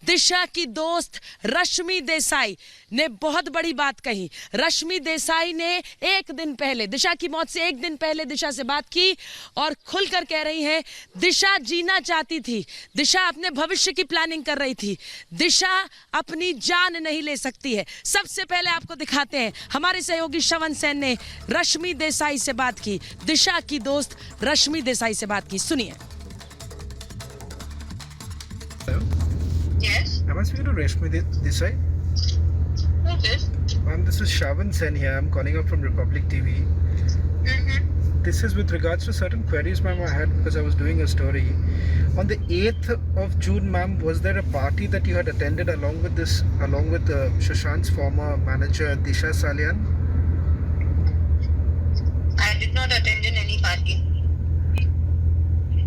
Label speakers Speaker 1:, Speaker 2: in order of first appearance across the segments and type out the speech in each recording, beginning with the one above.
Speaker 1: दिशा की दोस्त रश्मि देसाई ने बहुत बड़ी बात कही। रश्मि देसाई ने एक दिन पहले, दिशा की मौत से एक दिन पहले दिशा से बात की और खुलकर कह रही हैं दिशा जीना चाहती थी, दिशा अपने भविष्य की प्लानिंग कर रही थी, दिशा अपनी जान नहीं ले सकती है। सबसे पहले आपको दिखाते हैं, हमारे सहयोगी श्रवण सेन ने रश्मि देसाई से बात की, दिशा की दोस्त रश्मि देसाई से बात की, सुनिए।
Speaker 2: Yes.
Speaker 3: Am I speaking to Rashmi Desai?
Speaker 2: Who's this?
Speaker 3: Ma'am, this is Shravan Sen here. I'm calling up from Republic TV.
Speaker 2: Mm-hmm.
Speaker 3: This is with regards to certain queries, ma'am, I had because I was doing a story. On the 8th of June, ma'am, was there a party that you had attended along with Shashant's former manager, Disha Salian?
Speaker 2: I did not attend in any party.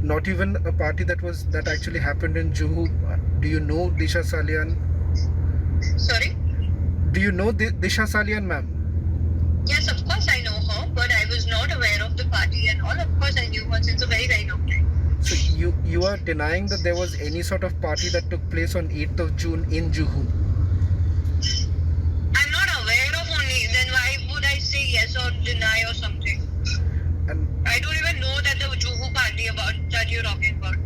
Speaker 3: Not even a party that actually happened in Juhu. Do you know Disha Salian?
Speaker 2: Sorry?
Speaker 3: Do you know Disha Salian, ma'am?
Speaker 2: Yes, of course I know her, but I was not aware of the party and all. Of course I knew her since a very, very long time.
Speaker 3: So you are denying that there was any sort of party that took place on 8th of June in Juhu?
Speaker 2: I'm not aware of only, then why would I say yes or deny or something?
Speaker 3: And
Speaker 2: I don't even know that the Juhu party that you're talking about.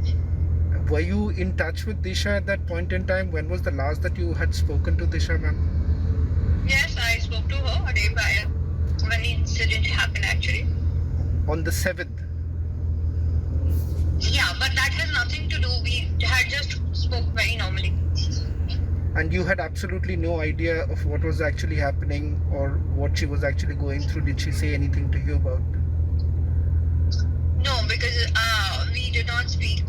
Speaker 3: were you in touch with Disha at that point in time? When was the last that you had spoken to Disha, ma'am?
Speaker 2: Yes, I spoke to her a day prior when the incident happened actually.
Speaker 3: On the 7th?
Speaker 2: Yeah, but that has nothing to do. We had just spoke very normally.
Speaker 3: And you had absolutely no idea of what was actually happening or what she was actually going through? Did she say anything to you about?
Speaker 2: No, because we did not speak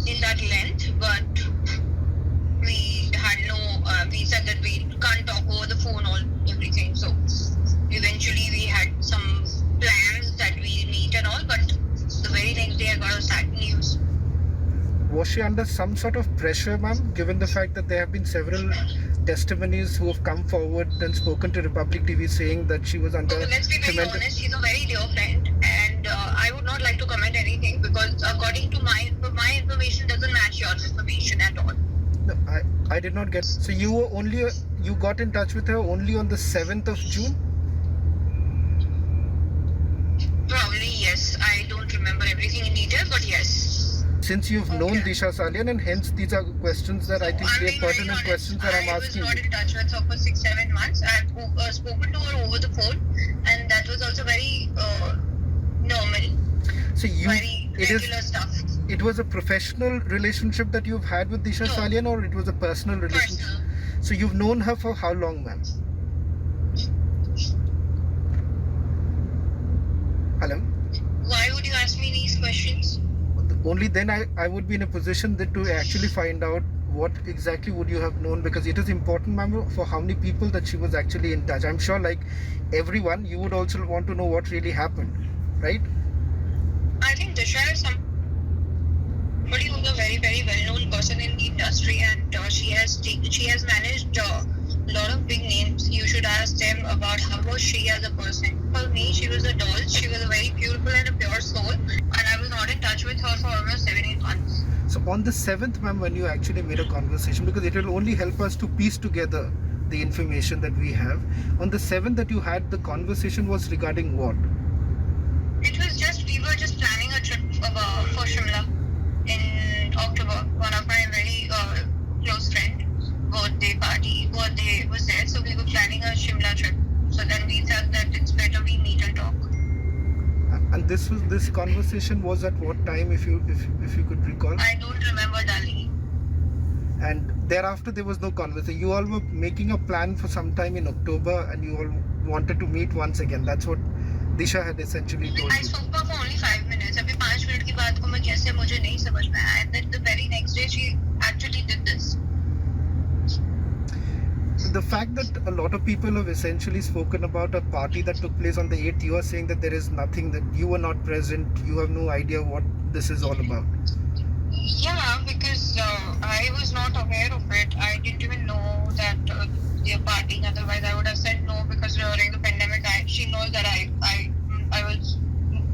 Speaker 2: in that length, but we had no, we said that we can't talk over the phone or everything. So eventually we had some plans that we'll meet and all, but the very next day I got a sad news.
Speaker 3: Was she under some sort of pressure, ma'am, given the fact that there have been several testimonies who have come forward and spoken to Republic TV saying that she was under
Speaker 2: Okay, let's be very
Speaker 3: tremendous...
Speaker 2: honest, she's a very dear friend and I would not like to comment anything because according to my information doesn't match your information at all.
Speaker 3: No, I did not get... So you got in touch with her only on the 7th of June?
Speaker 2: Probably yes, I don't remember everything in detail, but yes.
Speaker 3: Since you've known Disha Salian, and hence these are questions that I think
Speaker 2: I'm
Speaker 3: they're
Speaker 2: being very
Speaker 3: pertinent
Speaker 2: honest.
Speaker 3: questions that I'm asking
Speaker 2: I was not
Speaker 3: you.
Speaker 2: in touch with her for 6-7 months. I've spoken to her over the phone, and that was also very normal,
Speaker 3: So
Speaker 2: very regular stuff.
Speaker 3: it was a professional relationship that you've had with Disha
Speaker 2: No.
Speaker 3: Salian, or it was a personal relationship?
Speaker 2: Personal.
Speaker 3: So you've known her for how long, ma'am? Hello?
Speaker 2: Why would you ask me these questions?
Speaker 3: Only then I would be in a position that to actually find out what exactly would you have known, because it is important, ma'am, for how many people that she was actually in touch. I'm sure, like everyone, you would also want to know what really happened, right?
Speaker 2: I think Disha is somebody who's a very, very well-known person in the industry, and she has managed a lot of big names. You should ask them about how was she as a person. For me, she was a doll. She was a very beautiful and a pure soul, and I was not in touch with her for almost 7-8 months.
Speaker 3: So on the 7th, ma'am, when you actually made a conversation, because it will only help us to piece together the information that we have. On the 7th that you had the conversation was regarding what?
Speaker 2: It was just, we were just planning a trip for Shimla in October. One of my very close friend birthday was there, so we were planning a Shimla trip. So then we felt that it's better we meet and talk.
Speaker 3: And this conversation was at what time, if you could recall?
Speaker 2: I don't remember, darling.
Speaker 3: And thereafter there was no conversation. You all were making a plan for some time in October, and you all wanted to meet once again. That's what Disha had essentially told
Speaker 2: I
Speaker 3: you.
Speaker 2: spoke to her for only 5 minutes. अभी 5 minute की बात को मैं कैसे मुझे नहीं समझ में आया. And then the very next day she actually did this.
Speaker 3: The fact that a lot of people have essentially spoken about a party that took place on the 8th, you are saying that there is nothing, that you were not present, you have no idea what this is all about.
Speaker 2: Yeah, because I was not aware of it. I didn't even know that they're partying. Otherwise, I would have said no, because during the pandemic, she knows that I was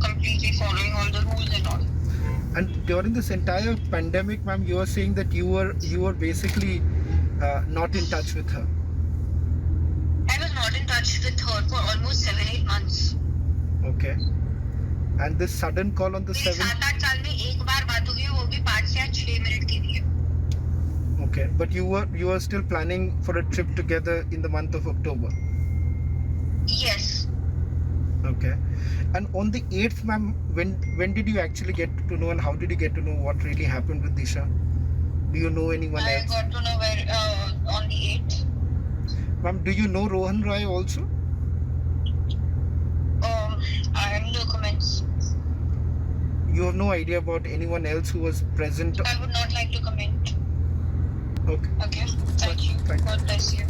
Speaker 2: completely following all the rules and all.
Speaker 3: And during this entire pandemic, ma'am, you were saying that you were basically not in touch with her.
Speaker 2: I was not in touch with her for almost 7-8 months.
Speaker 3: Okay. And this sudden call on the
Speaker 2: मेरी
Speaker 3: 7th.
Speaker 2: 7-8 साल में एक बार बात हुई है, वो भी 5 से 6 मिनट की थी.
Speaker 3: Okay, but you were still planning for a trip together in the month of October.
Speaker 2: Yes.
Speaker 3: Okay. And on the 8th, ma'am, when did you actually get to know, and how did you get to know what really happened with Disha? Do you know anyone
Speaker 2: I
Speaker 3: else?
Speaker 2: got to know on the 8th.
Speaker 3: Ma'am, do you know Rohan Roy also?
Speaker 2: I have no comments.
Speaker 3: You have no idea about anyone else who was present?
Speaker 2: I would not like to comment.
Speaker 3: Okay.
Speaker 2: Okay. Thank you.
Speaker 3: Thank you.
Speaker 2: God bless you.